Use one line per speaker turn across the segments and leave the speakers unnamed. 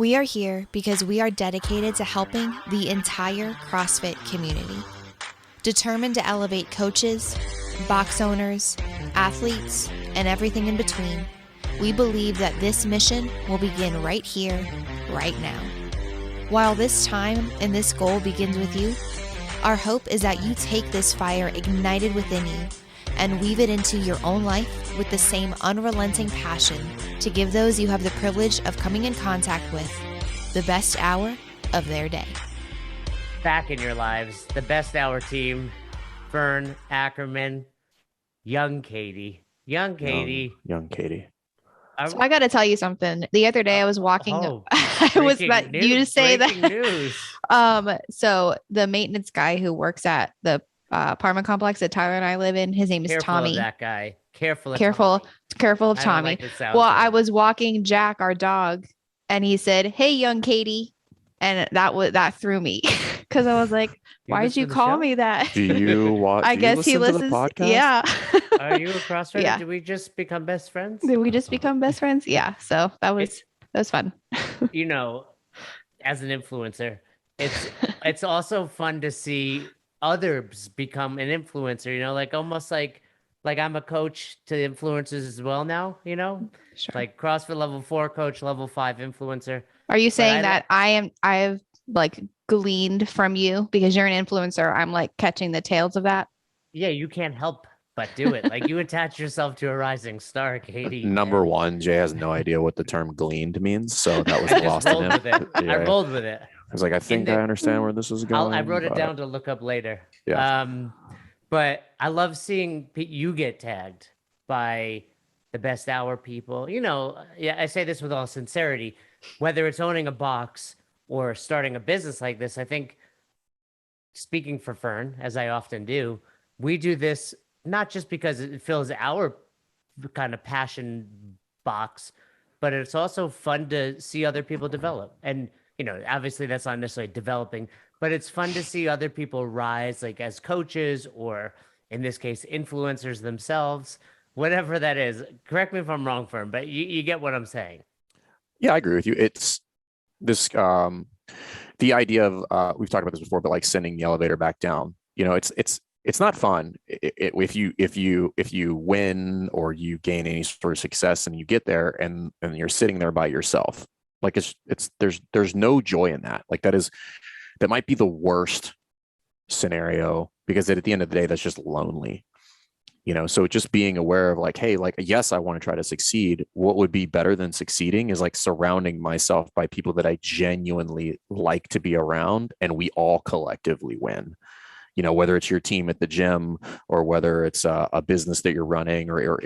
We are here because we are dedicated to helping the entire CrossFit community. Determined to elevate coaches, box owners, athletes, and everything in between, we believe that this mission will begin right here, right now. While this time and this goal begins with you, our hope is that you take this fire ignited within you and weave it into your own life with the same unrelenting passion to give those you have the privilege of coming in contact with the best hour of their day.
Back in your lives, the best hour team, Fern, Ackerman, young Katie. Young Katie.
So I got to tell you something. The other day I was walking. I was about you to say that.
News.
So the maintenance guy who works at the apartment complex that Tyler and I live in, his name is Tommy.
Of that guy. Careful of
Tommy. Well, I was walking Jack, our dog, and he said, "Hey, young Katie," and that threw me because I was like, "Why did you call me that?"
Do you watch?
I guess he listens. To the podcast? Yeah.
Are you a CrossFitter?
Yeah.
Did we just become best friends?
Did we just become best friends? Yeah. So that was fun.
You know, as an influencer, it's also fun to see others become an influencer. You know, like almost like I'm a coach to influencers as well now. You know,
Sure.
Like CrossFit level 4 coach, level 5 influencer.
Are you saying that I've like gleaned from you because you're an influencer? I'm like catching the tails of that.
Yeah, you can't help but do it. Like you attach yourself to a rising star, Katie.
Number one, Jay has no idea what the term gleaned means, so that was lost on him.
I rolled with it.
I was like, I think I understand where this is going.
I wrote it down to look up later.
Yeah.
But I love seeing you get tagged by the best hour people. You know, yeah, I say this with all sincerity, whether it's owning a box or starting a business like this, I think, speaking for Fern, as I often do, we do this not just because it fills our kind of passion box, but it's also fun to see other people develop. And, you know, obviously that's not necessarily developing, but it's fun to see other people rise, like as coaches or in this case, influencers themselves, whatever that is. Correct me if I'm wrong, Fern, but you get what I'm saying.
Yeah, I agree with you. It's this, the idea of, we've talked about this before, but like sending the elevator back down, you know, it's not fun if you win or you gain any sort of success and you get there and you're sitting there by yourself. Like there's no joy in that. Like that might be the worst scenario because at the end of the day, that's just lonely, you know? So just being aware of like, hey, like, yes, I want to try to succeed. What would be better than succeeding is like surrounding myself by people that I genuinely like to be around and we all collectively win. You know, whether it's your team at the gym or whether it's a business that you're running or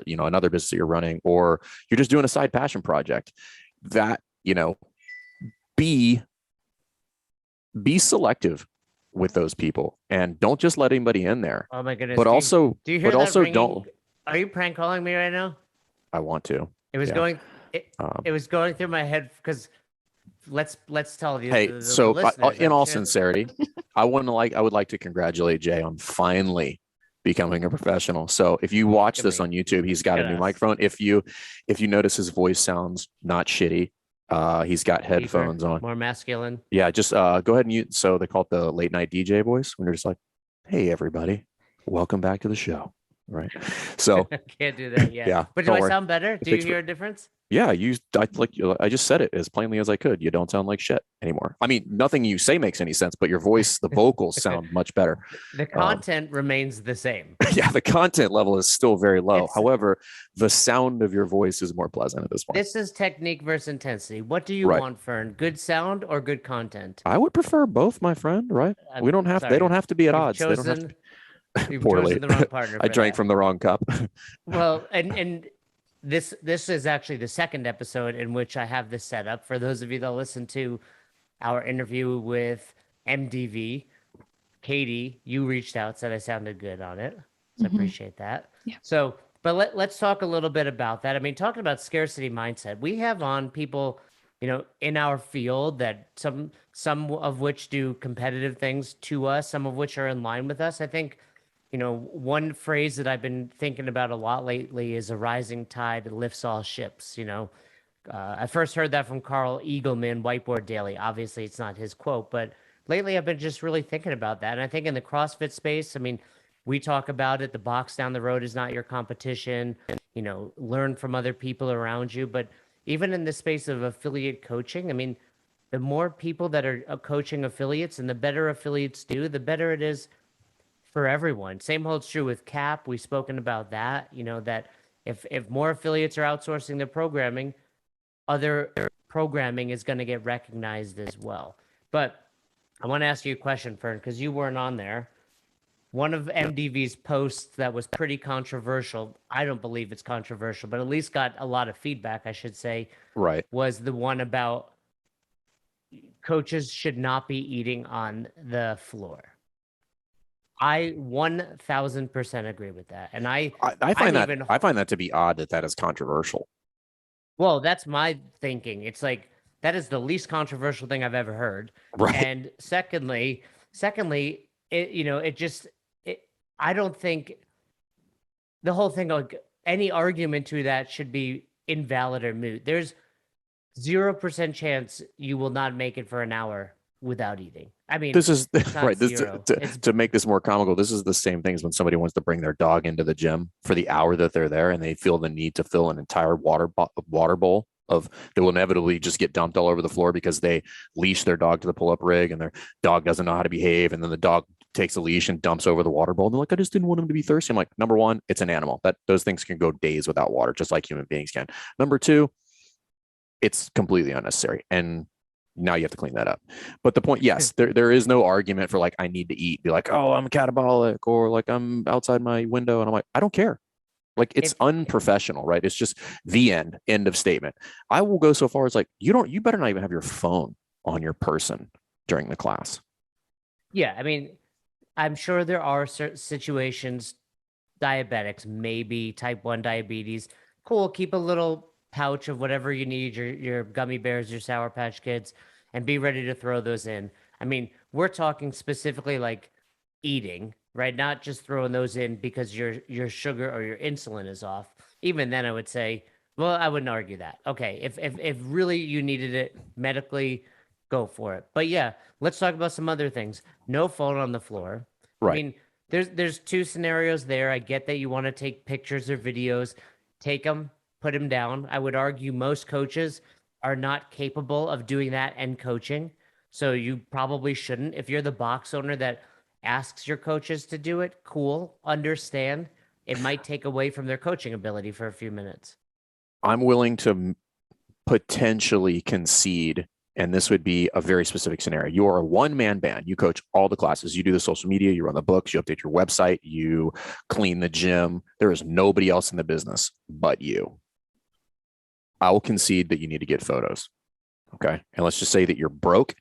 you know, another business that you're running, or you're just doing a side passion project that, you know, be selective with those people and don't just let anybody in there.
Oh my goodness.
But also,
do you hear
but also
ringing?
don't.
Are you prank calling me right now?
I want to.
It was going through my head because let's tell you.
Hey, so in all sincerity, I would like to congratulate Jay on finally becoming a professional. So if you watch this on YouTube, he's got a new microphone. If you notice his voice sounds not shitty, he's got headphones on.
More masculine.
Yeah, just go ahead and mute. So they call it the late night DJ voice when they're just like, "Hey everybody, welcome back to the show." Right. So
can't do that yet.
Yeah.
But do I sound better? Do you hear a difference?
Yeah, I just said it as plainly as I could. You don't sound like shit anymore. I mean, nothing you say makes any sense, but your voice, the vocals sound much better.
The content remains the same.
Yeah, the content level is still very low. However, the sound of your voice is more pleasant at this point.
This is technique versus intensity. What do you want, Fern? Good sound or good content?
I would prefer both, my friend. Right? They don't have to be at odds. They don't have to. Poorly.
Chosen the wrong partner.
I drank from the wrong cup.
Well, and this is actually the second episode in which I have this set up. For those of you that listen to our interview with MDV, Katie, you reached out, said I sounded good on it. So I appreciate that. Yeah. So, but let's talk a little bit about that. I mean, talking about scarcity mindset, we have on people, you know, in our field that some of which do competitive things to us, some of which are in line with us. I think, you know, one phrase that I've been thinking about a lot lately is a rising tide lifts all ships. You know, I first heard that from Carl Eagleman, Whiteboard Daily. Obviously, it's not his quote, but lately I've been just really thinking about that. And I think in the CrossFit space, I mean, we talk about it. The box down the road is not your competition. You know, learn from other people around you. But even in the space of affiliate coaching, I mean, the more people that are coaching affiliates and the better affiliates do, the better it is for everyone. Same holds true with CAP. We've spoken about that, you know, that if more affiliates are outsourcing their programming, other programming is going to get recognized as well. But I want to ask you a question, Fern, because you weren't on there. One of MDV's posts that was pretty controversial, I don't believe it's controversial, but at least got a lot of feedback, I should say,
Right.
was the one about coaches should not be eating on the floor. I 1000% agree with that. And I
find that to be odd that is controversial.
Well, that's my thinking. It's like that is the least controversial thing I've ever heard.
Right.
And secondly, I don't think the whole thing, like any argument to that should be invalid or moot. There's 0% chance you will not make it for an hour without eating. I mean,
this is right.
Zero.
To make this more comical, this is the same thing as when somebody wants to bring their dog into the gym for the hour that they're there, and they feel the need to fill an entire water bowl that will inevitably just get dumped all over the floor because they leash their dog to the pull-up rig, and their dog doesn't know how to behave, and then the dog takes a leash and dumps over the water bowl. And they're like, I just didn't want him to be thirsty. I'm like, number one, it's an animal. Those things can go days without water, just like human beings can. Number two, it's completely unnecessary. And now you have to clean that up. But the point, yes, there is no argument for like, I need to eat. Be like, oh, I'm catabolic, or like I'm outside my window. And I'm like, I don't care. Like it's unprofessional, right? It's just the end of statement. I will go so far as like, you better not even have your phone on your person during the class.
Yeah. I mean, I'm sure there are certain situations, diabetics, maybe type 1 diabetes. Cool. Keep a little pouch of whatever you need, your gummy bears, your Sour Patch Kids, and be ready to throw those in. I mean, we're talking specifically like eating, right? Not just throwing those in because your sugar or your insulin is off. Even then, I would say, well, I wouldn't argue that. Okay, if really you needed it medically, go for it. But yeah, let's talk about some other things. No phone on the floor.
Right.
I mean, there's two scenarios there. I get that you want to take pictures or videos, take them, put them down. I would argue most coaches are not capable of doing that and coaching. So you probably shouldn't. If you're the box owner that asks your coaches to do it, cool, understand. It might take away from their coaching ability for a few minutes.
I'm willing to potentially concede, and this would be a very specific scenario. You are a one-man band. You coach all the classes. You do the social media, you run the books, you update your website, you clean the gym. There is nobody else in the business but you. I will concede that you need to get photos. Okay. And let's just say that you're broke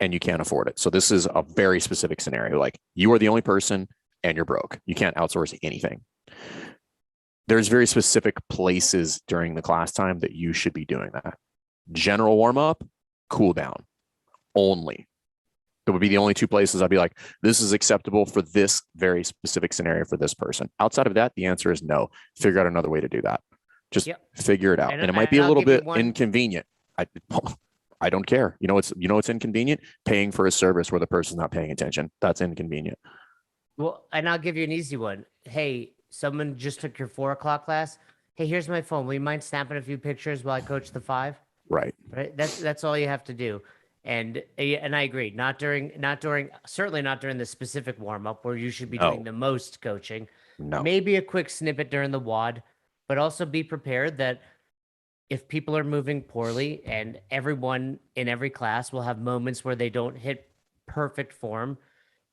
and you can't afford it. So this is a very specific scenario. Like you are the only person and you're broke. You can't outsource anything. There's very specific places during the class time that you should be doing that. General warm up, cool down only. That would be the only two places I'd be like, this is acceptable for this very specific scenario for this person. Outside of that, the answer is no. Figure out another way to do that. Just figure it out. And it might be a little bit inconvenient. I don't care. It's inconvenient paying for a service where the person's not paying attention. That's inconvenient.
Well, and I'll give you an easy one. Hey, someone just took your 4 o'clock class. Hey, here's my phone. Will you mind snapping a few pictures while I coach the 5?
Right.
That's all you have to do. And I agree. Certainly not during the specific warm up where you should be doing the most coaching.
No.
Maybe a quick snippet during the WOD, but also be prepared that if people are moving poorly, and everyone in every class will have moments where they don't hit perfect form,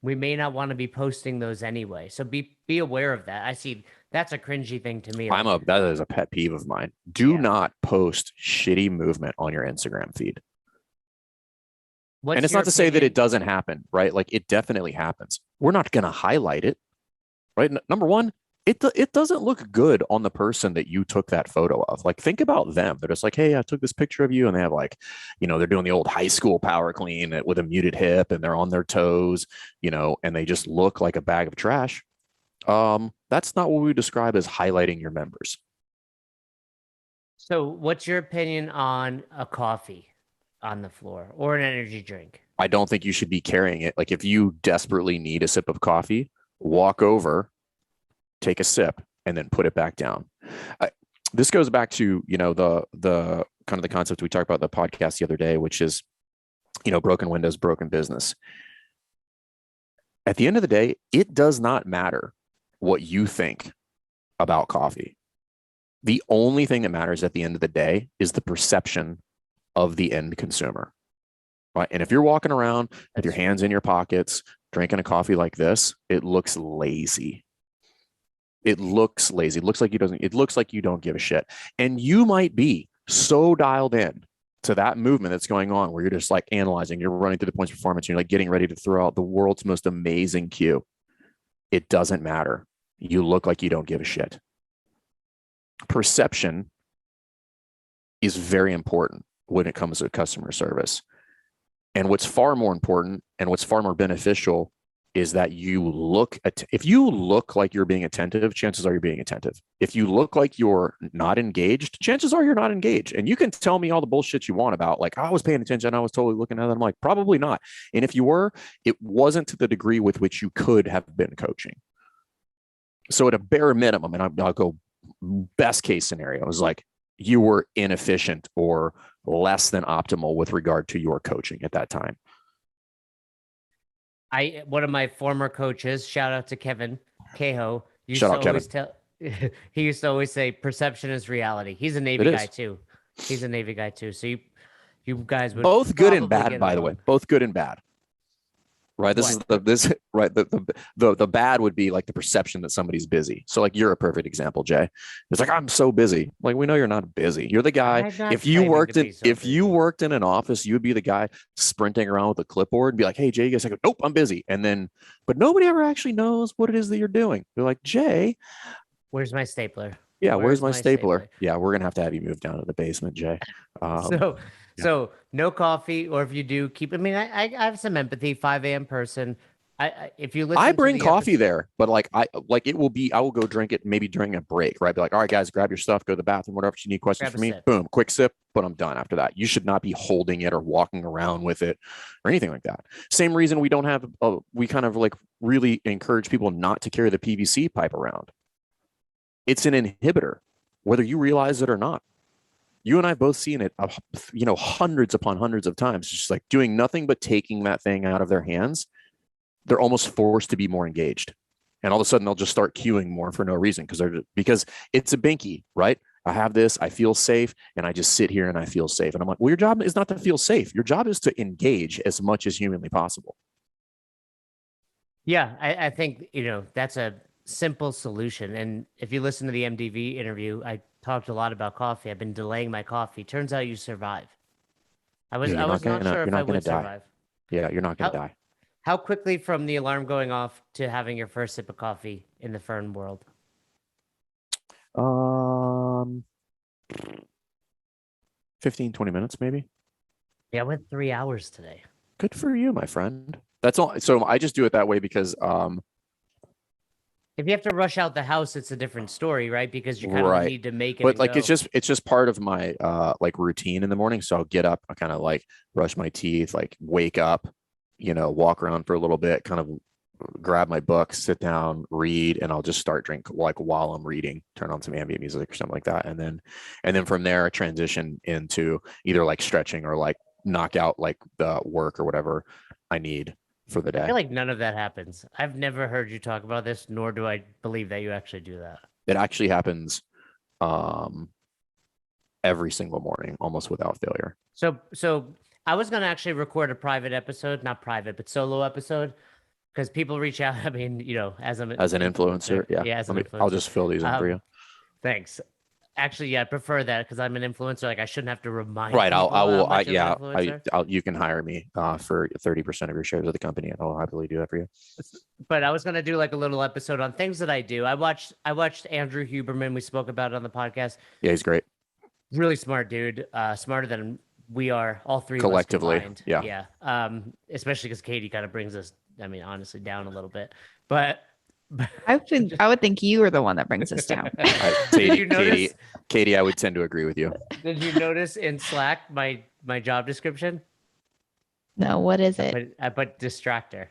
we may not want to be posting those anyway. So be aware of that. I see that's a cringy thing to me.
That is a pet peeve of mine. Do not post shitty movement on your Instagram feed. And it's not to say that it doesn't happen, right? Like it definitely happens. We're not going to highlight it, right? Number one, it doesn't look good on the person that you took that photo of. Like, think about them. They're just like, hey, I took this picture of you. And they have like, they're doing the old high school power clean with a muted hip and they're on their toes, and they just look like a bag of trash. That's not what we describe as highlighting your members.
So, what's your opinion on a coffee on the floor or an energy drink?
I don't think you should be carrying it. Like if you desperately need a sip of coffee, walk over, take a sip, and then put it back down. This goes back to, the kind of the concept we talked about in the podcast the other day, which is, broken windows, broken business. At the end of the day, it does not matter what you think about coffee. The only thing that matters at the end of the day is the perception of the end consumer. Right. And if you're walking around with your hands in your pockets, drinking a coffee like this, it looks lazy. It looks lazy. It looks like you don't give a shit. And you might be so dialed in to that movement that's going on where you're just like analyzing, you're running through the points of performance, you're like getting ready to throw out the world's most amazing cue. It doesn't matter. You look like you don't give a shit. Perception is very important when it comes to customer service. And what's far more important and what's far more beneficial is that if you look like you're being attentive, chances are you're being attentive. If you look like you're not engaged, chances are you're not engaged. And you can tell me all the bullshit you want about, like, I was paying attention, I was totally looking at it. I'm like, probably not. And if you were, it wasn't to the degree with which you could have been coaching. So at a bare minimum, and I'll go best case scenario, is like you were inefficient or less than optimal with regard to your coaching at that time.
One of my former coaches, shout out to Kevin Cahoe, he used to always say perception is reality. He's a Navy guy too. So you guys would
both good and bad, by the way, both good and bad. Right. The bad would be like the perception that somebody's busy. So like you're a perfect example, Jay. It's like, I'm so busy. Like, we know you're not busy. You're the guy. If you worked in an office, you would be the guy sprinting around with a clipboard and be like, hey, Jay, you guys, I go, nope, I'm busy. But nobody ever actually knows what it is that you're doing. You're like, Jay,
where's my stapler?
Yeah, where's my stapler? Yeah, we're gonna have you move down to the basement, Jay.
So no coffee, or if you do, keep. I mean, I have some empathy. 5 a.m. person. If you listen,
I bring coffee there, but I will go drink it maybe during a break, right? Be like, all right, guys, grab your stuff, go to the bathroom, whatever. If you need questions from me, boom, quick sip, but I'm done after that. You should not be holding it or walking around with it or anything like that. Same reason we don't have. We kind of like really encourage people not to carry the PVC pipe around. It's an inhibitor, whether you realize it or not. You and I have both seen it, hundreds upon hundreds of times, just like doing nothing but taking that thing out of their hands. They're almost forced to be more engaged. And all of a sudden they'll just start queuing more for no reason because it's a binky, right? I have this, I feel safe, and I just sit here and I feel safe. And I'm like, well, your job is not to feel safe. Your job is to engage as much as humanly possible.
Yeah, I think, that's a simple solution. And if you listen to the MDV interview, I talked a lot about coffee. I've been delaying my coffee. Turns out you survive. I was not sure if I would survive.
Yeah, you're not going to die.
How quickly from the alarm going off to having your first sip of coffee in the Fern world?
15, 20 minutes, maybe.
Yeah, I went 3 hours today.
Good for you, my friend. That's all. So I just do it that way because
if you have to rush out the house, it's a different story, right? Because you kind of need to make it.
But like, it's just part of my like routine in the morning. So I'll get up, I kind of like brush my teeth, like wake up, walk around for a little bit, kind of grab my book, sit down, read, and I'll just start drink like while I'm reading, turn on some ambient music or something like that. And then from there I transition into either like stretching or like knock out like the work or whatever I need for the day.
I feel like none of that happens. I've never heard you talk about this, nor do I believe that you actually do that.
It actually happens every single morning, almost without failure.
So I was going to actually record a private episode, not private, but solo episode, because people reach out. I mean, as an
influencer. Yeah. I'll just fill these in for you.
Thanks. Actually, yeah, I prefer that because I'm an influencer. Like, I shouldn't have to remind.
Right. You can hire me for 30% of your shares of the company, and I'll happily do that for you.
But I was gonna do like a little episode on things that I do. I watched Andrew Huberman. We spoke about it on the podcast.
Yeah, he's great.
Really smart dude. Smarter than we are, all three
collectively.
Of us combined. Yeah. Especially because Katie kind of brings us, honestly, down a little bit. But
I would think you are the one that brings us down.
Did you notice?
Katie, I would tend to agree with you.
Did you notice in Slack my job description?
No, what is it?
I put distractor.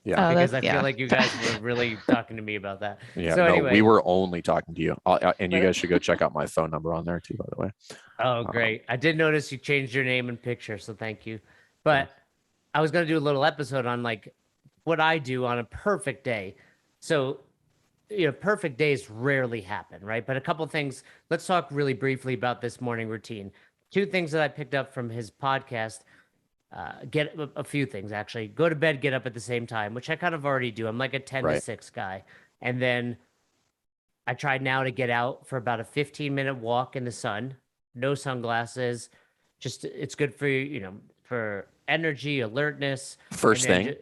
Yeah,
because I feel like you guys were really talking to me about that.
Yeah,
so
no,
anyway,
we were only talking to you, and you guys should go check out my phone number on there too, by the way.
Oh, great! I did notice you changed your name and picture, so thank you. But I was gonna do a little episode on like what I do on a perfect day. So, perfect days rarely happen, right? But a couple things. Let's talk really briefly about this morning routine. Two things that I picked up from his podcast. Get a few things actually. Go to bed, get up at the same time, which I kind of already do. I'm like a 10 to 6 guy. And then I try now to get out for about a 15-minute walk in the sun. No sunglasses. Just it's good for you, for energy, alertness.
First thing.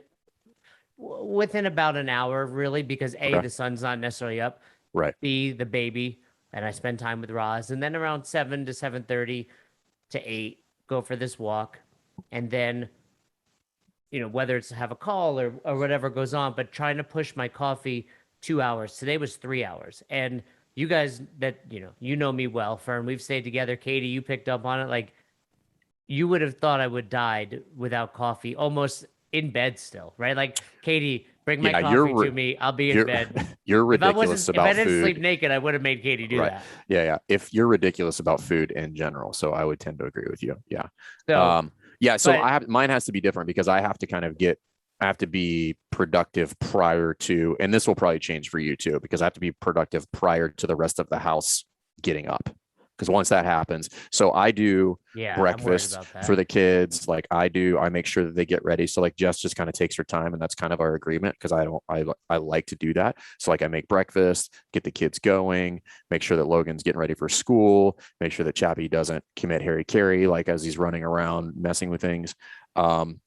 Within about an hour, really, because A, the sun's not necessarily up.
Right.
B, the baby, and I spend time with Roz. And then around 7 to 7:30 to 8, go for this walk. And then, whether it's to have a call or whatever goes on, but trying to push my coffee 2 hours. Today was 3 hours. And you guys that, you know me well, Fern, we've stayed together. Katie, you picked up on it. Like, you would have thought I would died without coffee, almost in bed still, right? Like, Katie, bring my coffee to me. I'll be in bed.
You're ridiculous about food.
If I didn't sleep naked, I would have made Katie do that.
Yeah. If you're ridiculous about food in general. So I would tend to agree with you. Yeah. So mine has to be different because I have to kind of I have to be productive prior to, and this will probably change for you too, because I have to be productive prior to the rest of the house getting up. Because once that happens, so I do breakfast for the kids. Like I make sure that they get ready. So like Jess just kind of takes her time, and that's kind of our agreement because I like to do that. So like I make breakfast, get the kids going, make sure that Logan's getting ready for school, make sure that Chappie doesn't commit Harry Carey like as he's running around messing with things.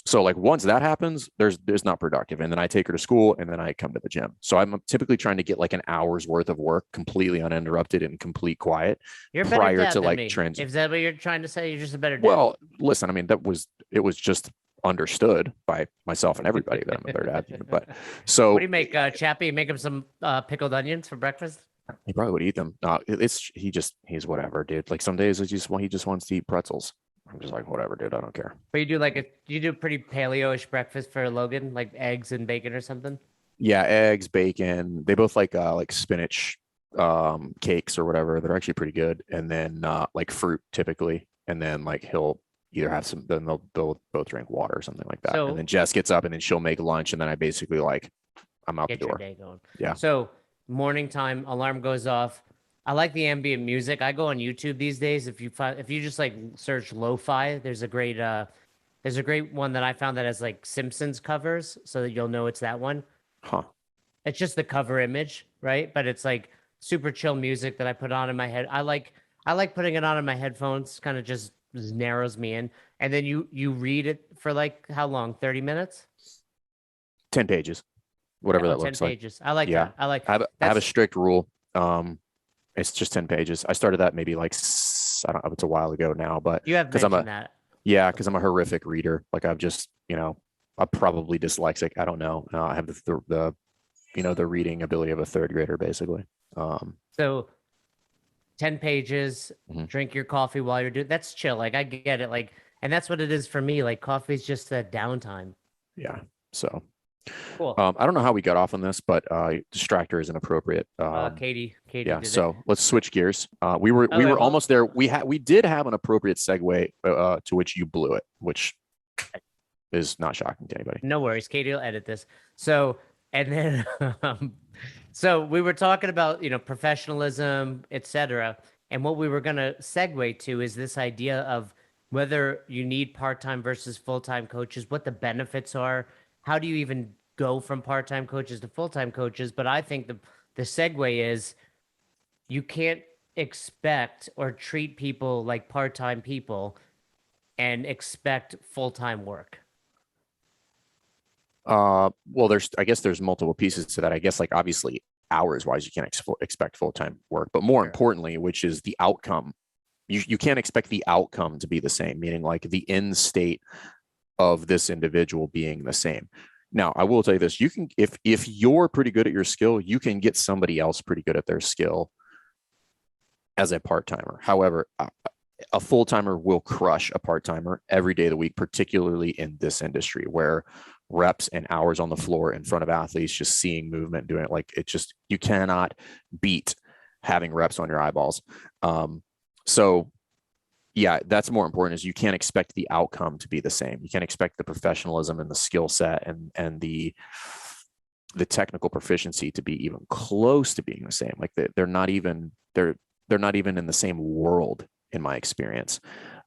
So like once that happens, there's not productive. And then I take her to school and then I come to the gym. So I'm typically trying to get like an hour's worth of work completely uninterrupted and complete quiet prior to like transit.
Is that what you're trying to say? You're just a better dad.
Well, listen, I mean, it was just understood by myself and everybody that I'm a better dad. But so
what do you make, Chappie? Make him some pickled onions for breakfast?
He probably would eat them. He's whatever, dude. Like some days he just wants to eat pretzels. I'm just like, whatever, dude. I don't care.
But you do a pretty paleo-ish breakfast for Logan, like eggs and bacon or something?
Yeah, eggs, bacon. They both like spinach cakes or whatever. They're actually pretty good. And then like fruit typically. And then like he'll either have some, then they'll both drink water or something like that. So, and then Jess gets up and then she'll make lunch. And then I basically I'm out the door.
Get your day going.
Yeah.
So morning time, alarm goes off. I like the ambient music. I go on YouTube these days. If you just like search lo-fi, there's a great one that I found that has like Simpsons covers, so that you'll know it's that one.
Huh.
It's just the cover image, right? But it's like super chill music that I put on in my head. I like putting it on in my headphones. Kind of just narrows me in. And then you read it for like how long? 30 minutes?
10 pages. Whatever that looks
10 pages. I like that. I
have a strict rule. It's just 10 pages. I started that maybe like, I don't know, it's a while ago now, but
you have mentioned that.
Yeah, because I'm a horrific reader. Like I'm just, I'm probably dyslexic. I don't know. I have the reading ability of a third grader basically.
So 10 pages, drink your coffee while you're doing, that's chill. Like I get it. Like, and that's what it is for me. Like coffee's just that downtime.
Yeah. So
cool.
I don't know how we got off on this, but distractor is inappropriate.
Katie.
Yeah. So let's switch gears. We were almost there. We did have an appropriate segue to which you blew it, which is not shocking to anybody.
No worries. Katie will edit this. So, and then, so we were talking about, professionalism, etc. And what we were going to segue to is this idea of whether you need part-time versus full-time coaches, what the benefits are. How do you even go from part-time coaches to full-time coaches? But I think the segue is you can't expect or treat people like part-time people and expect full-time work.
Well, I guess there's multiple pieces to that. I guess like obviously hours wise, you can't expect full-time work, but more importantly, which is the outcome. You can't expect the outcome to be the same, meaning like the end state of this individual being the same. Now, I will tell you this: you can, if you're pretty good at your skill, you can get somebody else pretty good at their skill as a part-timer. However, a full-timer will crush a part-timer every day of the week, particularly in this industry where reps and hours on the floor in front of athletes, just seeing movement, doing it, like it just, you cannot beat having reps on your eyeballs. So yeah, that's more important, is you can't expect the outcome to be the same. You can't expect the professionalism and the skill set and the technical proficiency to be even close to being the same. Like they're not even in the same world in my experience.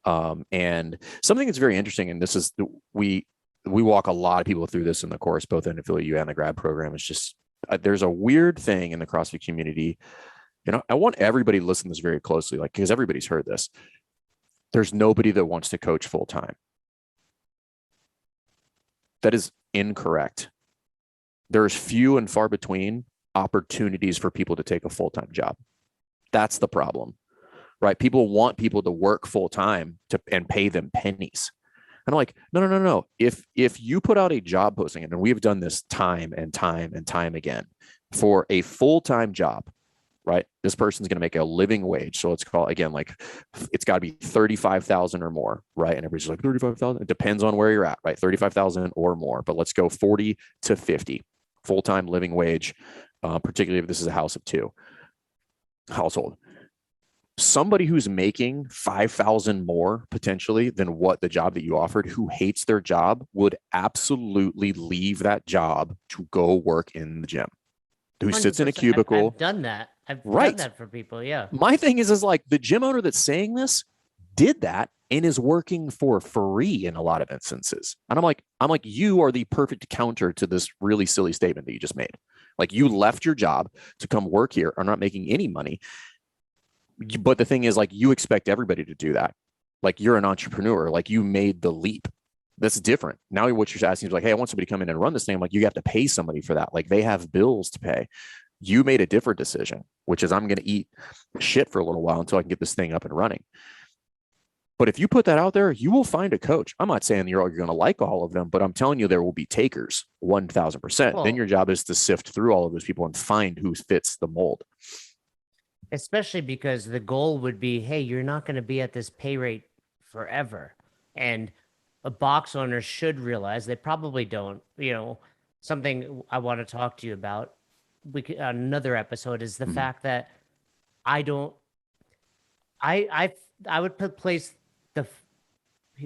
And something that's very interesting, and this is, we walk a lot of people through this in the course, both in Affiliate U and the grad program. It's just, there's a weird thing in the CrossFit community. I want everybody to listen to this very closely, like, because everybody's heard this. There's nobody that wants to coach full time. That is incorrect. There's few and far between opportunities for people to take a full-time job. That's the problem, right? People want people to work full time and pay them pennies. And I'm like, no. If you put out a job posting, and we've done this time and time and time again, for a full-time job, right? This person's going to make a living wage. So let's call, again, like it's got to be 35,000 or more, right? And everybody's like 35,000. It depends on where you're at, right? 35,000 or more, but let's go 40 to 50 full-time living wage, particularly if this is a house of two household. Somebody who's making 5,000 more potentially than what the job that you offered, who hates their job, would absolutely leave that job to go work in the gym. Who sits in a cubicle.
I've done that. I've done that for people. Yeah.
My thing is like the gym owner that's saying this did that and is working for free in a lot of instances. And I'm like, you are the perfect counter to this really silly statement that you just made. Like, you left your job to come work here, are not making any money. But the thing is, like, you expect everybody to do that. Like, you're an entrepreneur, like you made the leap. That's different. Now what you're asking is like, hey, I want somebody to come in and run this thing. I'm like, you have to pay somebody for that. Like, they have bills to pay. You made a different decision, which is I'm going to eat shit for a little while until I can get this thing up and running. But if you put that out there, you will find a coach. I'm not saying you're going to like all of them, but I'm telling you, there will be takers 1,000%.
Well,
then your job is to sift through all of those people and find who fits the mold.
Especially because the goal would be, hey, you're not going to be at this pay rate forever. And a box owner should realize, they probably don't, something I want to talk to you about another episode is the fact that I would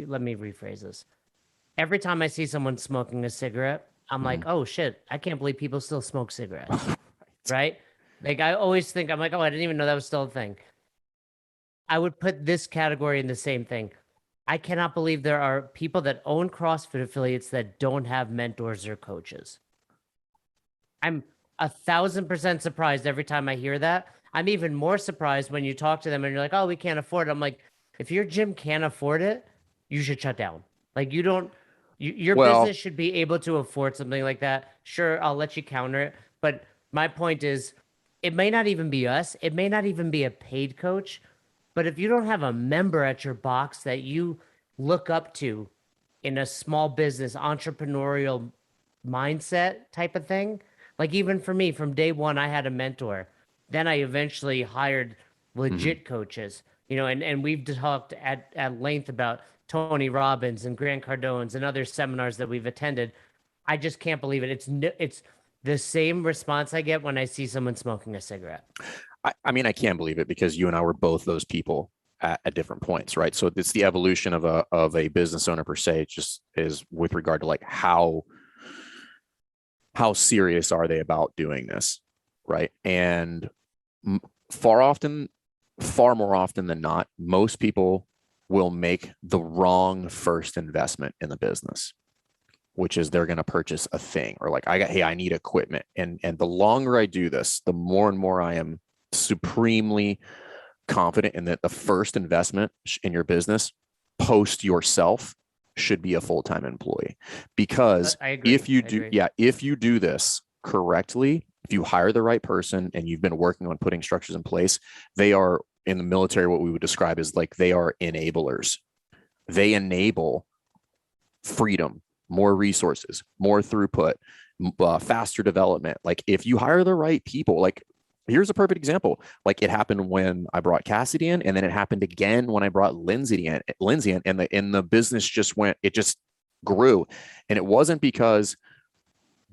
let me rephrase this. Every time I see someone smoking a cigarette, I'm like, oh shit, I can't believe people still smoke cigarettes. Right? Like, I always think, I'm like, oh, I didn't even know that was still a thing. I would put this category in the same thing. I cannot believe there are people that own CrossFit affiliates that don't have mentors or coaches. I'm 1,000% surprised every time I hear that. I'm even more surprised when you talk to them and you're like, oh, we can't afford it. I'm like, if your gym can't afford it, you should shut down. Like, your business should be able to afford something like that. Sure, I'll let you counter it. But my point is, it may not even be us. It may not even be a paid coach. But if you don't have a member at your box that you look up to in a small business, entrepreneurial mindset type of thing, like, even for me, from day one, I had a mentor. Then I eventually hired legit coaches, and we've talked at length about Tony Robbins and Grant Cardone's and other seminars that we've attended. I just can't believe it. It's the same response I get when I see someone smoking a cigarette.
I mean, I can't believe it, because you and I were both those people at different points, right? So it's the evolution of a business owner per se. It just is with regard to like how serious are they about doing this, right? And far more often than not, most people will make the wrong first investment in the business, which is they're going to purchase a thing, or like, I need equipment. And the longer I do this, the more and more I am supremely confident in that the first investment in your business post yourself should be a full-time employee. Because if you do this correctly, if you hire the right person and you've been working on putting structures in place, they are, in the military, what we would describe as like, they are enablers. They enable freedom. more resources, more throughput, faster development. Like if you hire the right people, like here's a perfect example. Like it happened when I brought Cassidy in, and then it happened again when I brought Lindsay in, and the business just grew. And it wasn't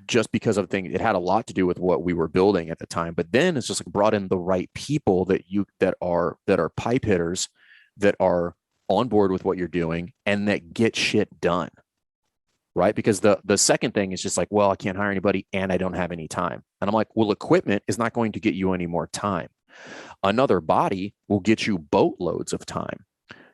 just because of things. It had a lot to do with what we were building at the time. But then it's just like brought in the right people that are pipe hitters, that are on board with what you're doing, and that get shit done. Right? Because the second thing is just like, well, I can't hire anybody and I don't have any time. And I'm like, well, equipment is not going to get you any more time. Another body will get you boatloads of time.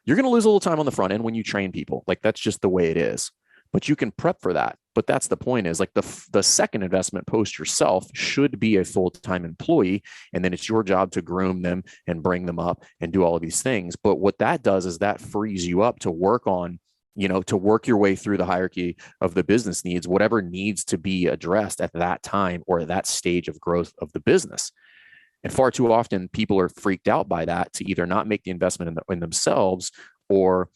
You're going to lose a little time on the front end when you train people. Like that's just the way it is. But you can prep for that. But that's the point, is like the second investment post yourself should be a full-time employee. And then it's your job to groom them and bring them up and do all of these things. But what that does is that frees you up to work on, to work your way through the hierarchy of the business needs, whatever needs to be addressed at that time or that stage of growth of the business. And far too often people are freaked out by that to either not make the investment in themselves or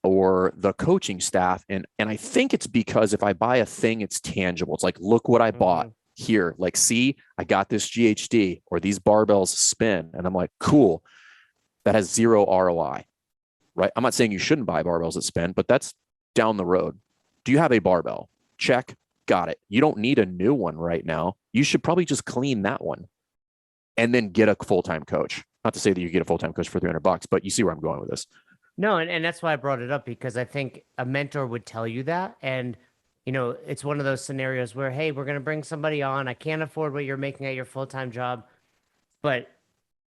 the coaching staff. And I think it's because if I buy a thing, it's tangible. It's like, look what I bought here. Like, see, I got this GHD, or these barbells spin. And I'm like, cool. That has zero ROI, right? I'm not saying you shouldn't buy barbells that spin, but that's down the road. Do you have a barbell? Check. Got it. You don't need a new one right now. You should probably just clean that one and then get a full-time coach. Not to say that you get a full-time coach for $300, but you see where I'm going with this.
No, and that's why I brought it up, because I think a mentor would tell you that. And, it's one of those scenarios where, hey, we're going to bring somebody on. I can't afford what you're making at your full-time job. But,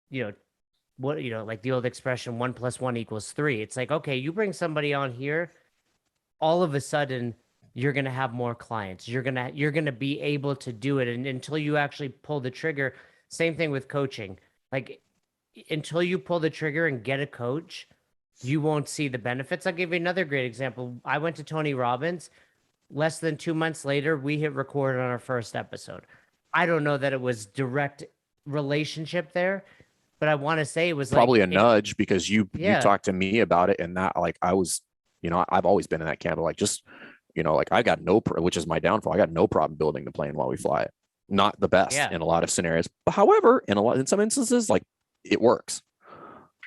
like the old expression, 1 + 1 = 3. It's like, okay, you bring somebody on here, all of a sudden you're going to have more clients. You're going to be able to do it. And until you actually pull the trigger, same thing with coaching. Like until you pull the trigger and get a coach, you won't see the benefits. I'll give you another great example. I went to Tony Robbins. Less than 2 months later, we hit record on our first episode. I don't know that it was direct relationship there, but I want to say it was
probably a nudge, because you talked to me about it, and that, like, I was, I've always been in that camp of like, just, like I got which is my downfall. I got no problem building the plane while we fly it. Not the best in a lot of scenarios, but however, in some instances, like it works.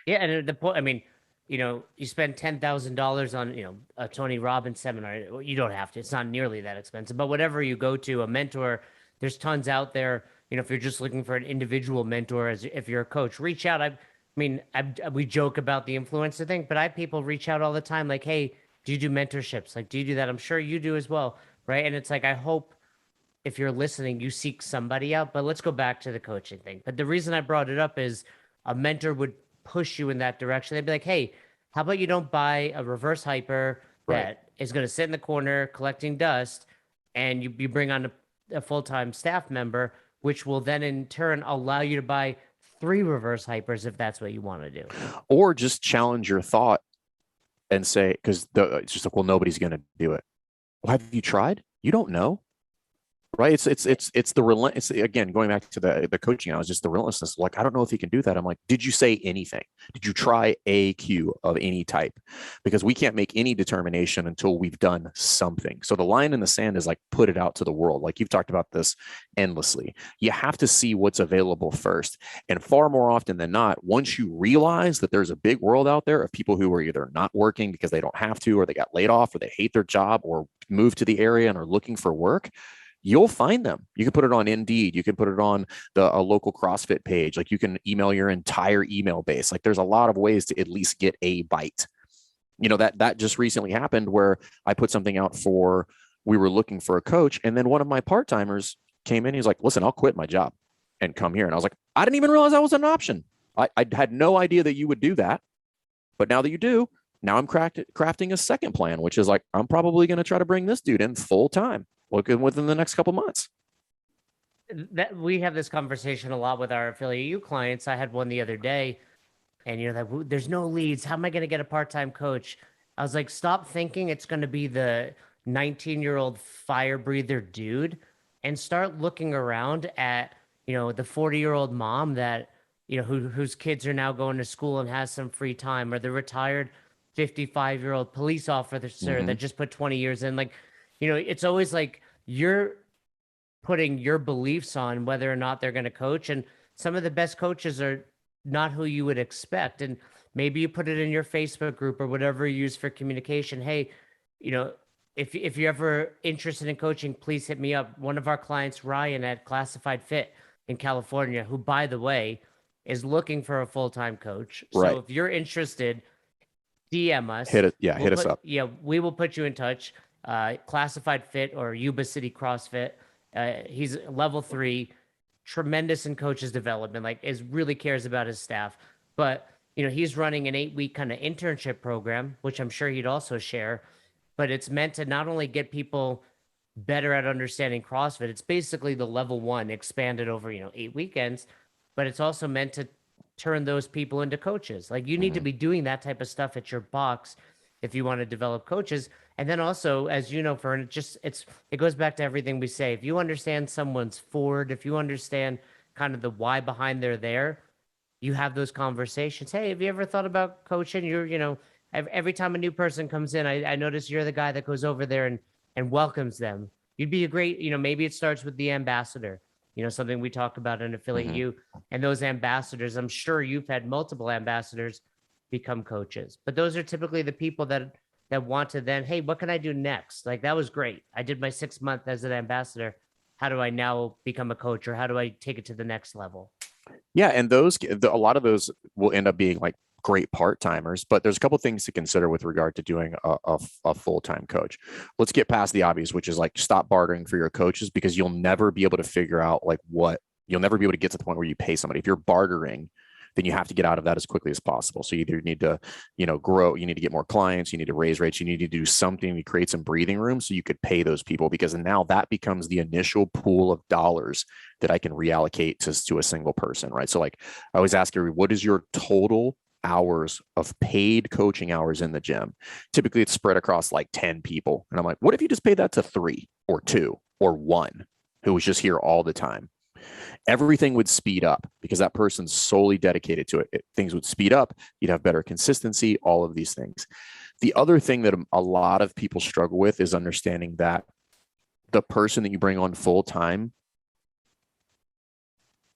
Yeah. And the point, I mean, you spend $10,000 on, a Tony Robbins seminar. You don't have to. It's not nearly that expensive. But whatever you go to, a mentor, there's tons out there. If you're just looking for an individual mentor, if you're a coach, reach out. We joke about the influencer thing, but I have people reach out all the time like, hey, do you do mentorships? Like, do you do that? I'm sure you do as well, right? And it's like, I hope if you're listening, you seek somebody out. But let's go back to the coaching thing. But the reason I brought it up is a mentor would push you in that direction. They'd be like, hey, how about you don't buy a reverse hyper that is going to sit in the corner collecting dust, and you bring on a full-time staff member, which will then in turn allow you to buy 3 reverse hypers if that's what you want to do.
Or just challenge your thought and say, because it's just like, well, nobody's going to do it. Well, have you tried? You don't know. Right. It's the relentless, again, going back to the coaching, I was just the relentlessness. Like, I don't know if he can do that. I'm like, did you say anything? Did you try a cue of any type? Because we can't make any determination until we've done something. So the line in the sand is like, put it out to the world. Like you've talked about this endlessly. You have to see what's available first. And far more often than not, once you realize that there's a big world out there of people who are either not working because they don't have to, or they got laid off, or they hate their job, or moved to the area and are looking for work, you'll find them. You can put it on Indeed. You can put it on a local CrossFit page. Like you can email your entire email base. Like there's a lot of ways to at least get a bite. That just recently happened where I put something out we were looking for a coach. And then one of my part-timers came in. He's like, listen, I'll quit my job and come here. And I was like, I didn't even realize that was an option. I had no idea that you would do that. But now that you do, now I'm crafting a second plan, which is like, I'm probably going to try to bring this dude in full time. Looking within the next couple months.
That we have this conversation a lot with our Affiliate U clients. I had one the other day, and there's no leads. How am I going to get a part-time coach? I was like, stop thinking it's going to be the 19-year-old fire breather dude, and start looking around at the 40-year-old mom that whose kids are now going to school and has some free time, or the retired 55-year-old police officer that just put 20 years in. Like, it's always like you're putting your beliefs on whether or not they're going to coach. And some of the best coaches are not who you would expect. And maybe you put it in your Facebook group or whatever you use for communication. Hey, if you're ever interested in coaching, please hit me up. One of our clients, Ryan at Classified Fit in California, who, by the way, is looking for a full-time coach.
Right.
So if you're interested, DM us.
Hit us up.
Yeah, we will put you in touch. Classified Fit or Yuba City CrossFit. He's level 3, tremendous in coaches development, like really cares about his staff. But, he's running an 8-week kind of internship program, which I'm sure he'd also share, but it's meant to not only get people better at understanding CrossFit, it's basically the level 1 expanded over, 8 weekends, but it's also meant to turn those people into coaches. Like you need to be doing that type of stuff at your box if you want to develop coaches. And then also, as you know, Fern, it goes back to everything we say. If you understand someone's forward, if you understand kind of the why behind they're there, you have those conversations. Hey, have you ever thought about coaching? Every time a new person comes in, I notice you're the guy that goes over there and welcomes them. You'd be a great, maybe it starts with the ambassador, something we talk about in Affiliate U. And those ambassadors, I'm sure you've had multiple ambassadors become coaches, but those are typically the people that want to then, hey, what can I do next? Like, that was great. I did my 6 month as an ambassador. How do I now become a coach, or how do I take it to the next level?
Yeah. And a lot of those will end up being like great part-timers, but there's a couple things to consider with regard to doing a full-time coach. Let's get past the obvious, which is like stop bartering for your coaches, because you'll never be able to figure out you'll never be able to get to the point where you pay somebody. If you're bartering, then you have to get out of that as quickly as possible. So you either need to, grow, you need to get more clients, you need to raise rates, you need to do something to create some breathing room so you could pay those people, because now that becomes the initial pool of dollars that I can reallocate to a single person, right? So like I always ask everybody, what is your total hours of paid coaching hours in the gym? Typically it's spread across like 10 people. And I'm like, what if you just paid that to 3 or 2 or 1 who was just here all the time? Everything would speed up because that person's solely dedicated to it. Things would speed up. You'd have better consistency, all of these things. The other thing that a lot of people struggle with is understanding that the person that you bring on full time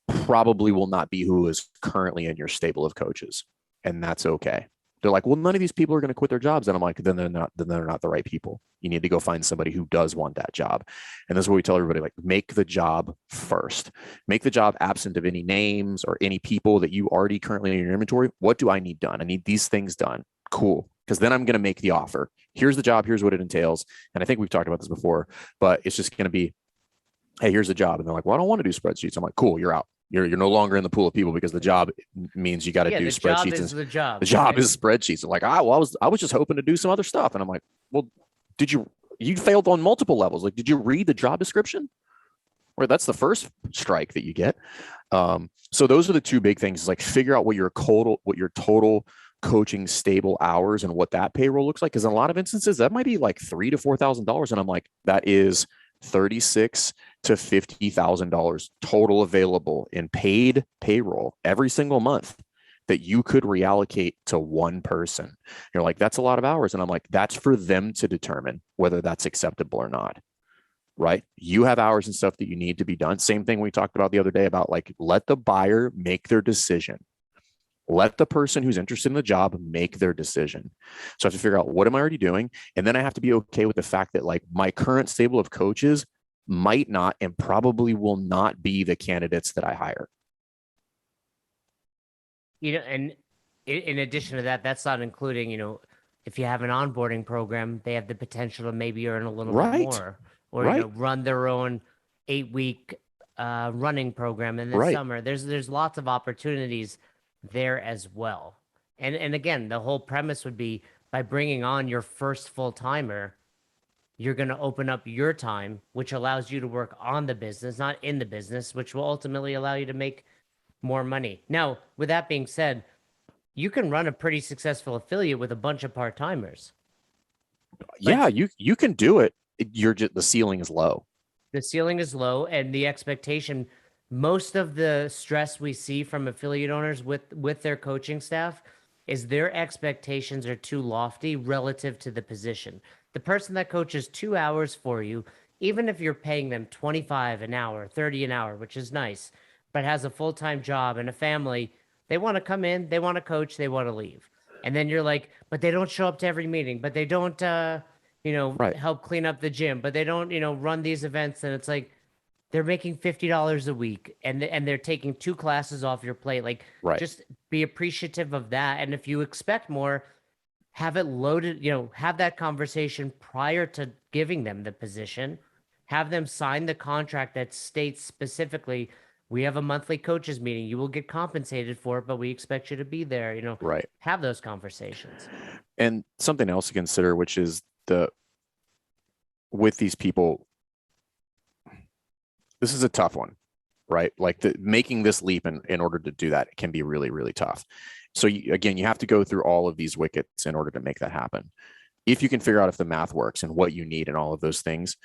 probably will not be who is currently in your stable of coaches. And that's okay. They're like, well, none of these people are going to quit their jobs. And I'm like, then they're not the right people. You need to go find somebody who does want that job. And this is what we tell everybody, like, make the job first. Make the job absent of any names or any people that you already currently in your inventory. What do I need done? I need these things done. Cool. Because then I'm going to make the offer. Here's the job. Here's what it entails. And I think we've talked about this before, but it's just going to be, hey, here's the job. And they're like, well, I don't want to do spreadsheets. I'm like, cool, you're out. You're no longer in the pool of people, because the job means you got to do spreadsheets.
The job
is spreadsheets. I'm like, I was just hoping to do some other stuff. And I'm like, well, you failed on multiple levels. Like, did you read the job description? Or that's the first strike that you get. So those are the two big things, is like figure out what your total coaching stable hours and what that payroll looks like. Because in a lot of instances, that might be like $3,000 to $4,000. And I'm like, that is $36,000 to $50,000 total available in paid payroll every single month that you could reallocate to one person. You're like, that's a lot of hours. And I'm like, that's for them to determine whether that's acceptable or not. Right? You have hours and stuff that you need to be done. Same thing we talked about the other day about, like, let the buyer make their decision. Let the person who's interested in the job make their decision. So I have to figure out, what am I already doing? And then I have to be okay with the fact that, like, my current stable of coaches might not and probably will not be the candidates that I hire.
And in addition to that, that's not including, if you have an onboarding program, they have the potential to maybe earn a little bit more, or run their own 8-week running program in the summer. There's lots of opportunities there as well. And again, the whole premise would be, by bringing on your first full-timer, you're going to open up your time, which allows you to work on the business, not in the business, which will ultimately allow you to make more money. Now, with that being said, you can run a pretty successful affiliate with a bunch of part-timers.
Yeah, you can do it. The ceiling is low.
The ceiling is low, and the expectation, most of the stress we see from affiliate owners with their coaching staff is their expectations are too lofty relative to the position. the person that coaches 2 hours for you, even if you're paying them 25 an hour, 30 an hour, which is nice, but has a full-time job and a family, they want to come in, they want to coach, they want to leave. And then you're like, but they don't show up to every meeting, but they don't,
Right.
help clean up the gym, but they don't, run these events. And it's like, they're making $50 a week and they're taking 2 classes off your plate. Like,
Right.
just be appreciative of that. And if you expect more, have it loaded, have that conversation prior to giving them the position. Have them sign the contract that states specifically, we have a monthly coaches meeting. You will get compensated for it, but we expect you to be there,
Right.
Have those conversations.
And something else to consider, which is with these people, this is a tough one, right? Like making this leap in order to do that can be really, really tough. So again, you have to go through all of these wickets in order to make that happen. If you can figure out if the math works and what you need and all of those things,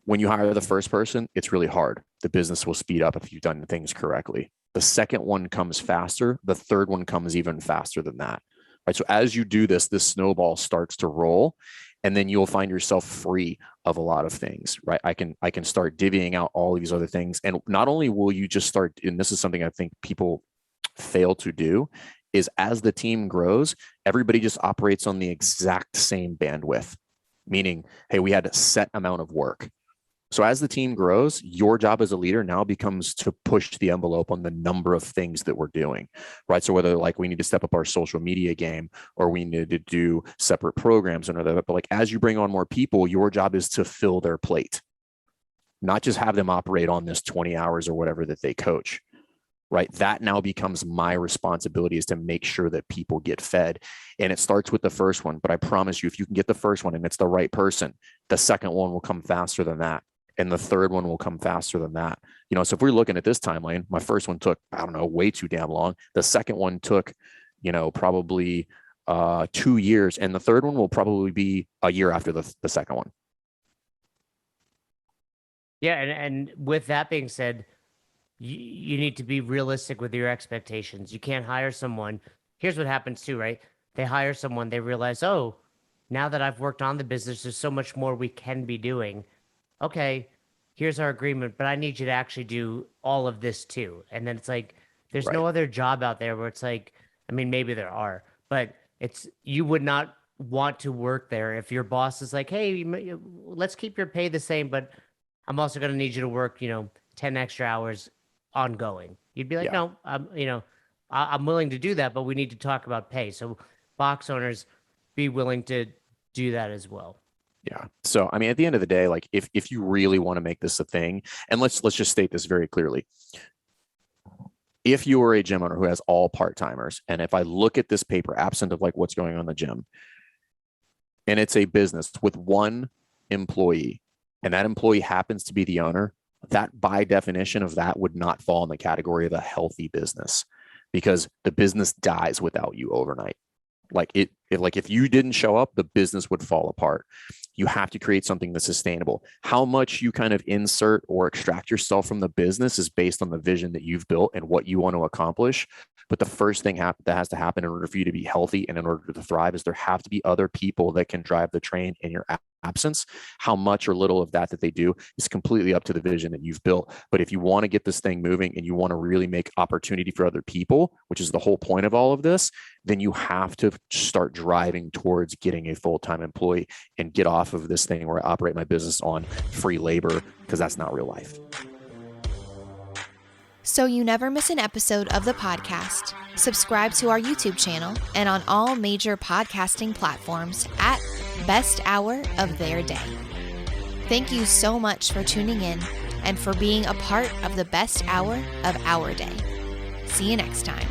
when you hire the first person, it's really hard. The business will speed up if you've done things correctly. The second one comes faster. The third one comes even faster than that. Right. So as you do this snowball starts to roll, and then you'll find yourself free of a lot of things, right? I can start divvying out all of these other things. And not only will you just start, and this is something I think people fail to do, is as the team grows, everybody just operates on the exact same bandwidth, meaning, hey, we had a set amount of work. So as the team grows, your job as a leader now becomes to push the envelope on the number of things that we're doing, right? So whether like we need to step up our social media game or we need to do separate programs and other, but like as you bring on more people, your job is to fill their plate, not just have them operate on this 20 hours or whatever that they coach, right? That now becomes my responsibility, is to make sure that people get fed. And it starts with the first one, but I promise you, if you can get the first one and it's the right person, the second one will come faster than that. And the third one will come faster than that. So if we're looking at this timeline, my first one took, I don't know, way too damn long. The second one took, probably 2 years. And the third one will probably be a year after the second one.
Yeah. And with that being said, you need to be realistic with your expectations. You can't hire someone. Here's what happens too, right? They hire someone, they realize, oh, now that I've worked on the business, there's so much more we can be doing. Okay, here's our agreement, but I need you to actually do all of this too. And then it's like, there's no other job out there where it's like, I mean, maybe there are, but you would not want to work there if your boss is like, hey, let's keep your pay the same, but I'm also going to need you to work, 10 extra hours ongoing. You'd be like, no, I'm willing to do that, but we need to talk about pay. So box owners, be willing to do that as well.
Yeah. So, I mean, at the end of the day, like if you really want to make this a thing, and let's just state this very clearly. If you are a gym owner who has all part-timers, and if I look at this paper, absent of like what's going on in the gym, and it's a business with one employee, and that employee happens to be the owner, that by definition of that would not fall in the category of a healthy business, because the business dies without you overnight. Like if you didn't show up, the business would fall apart. You have to create something that's sustainable. How much you kind of insert or extract yourself from the business is based on the vision that you've built and what you want to accomplish. But the first thing that has to happen in order for you to be healthy and in order to thrive is there have to be other people that can drive the train in your absence. How much or little of that they do is completely up to the vision that you've built. But if you want to get this thing moving and you want to really make opportunity for other people, which is the whole point of all of this, then you have to start driving towards getting a full-time employee and get off of this thing where I operate my business on free labor, because that's not real life.
So you never miss an episode of the podcast, subscribe to our YouTube channel and on all major podcasting platforms at Best Hour of Their Day. Thank you so much for tuning in and for being a part of the best hour of our day. See you next time.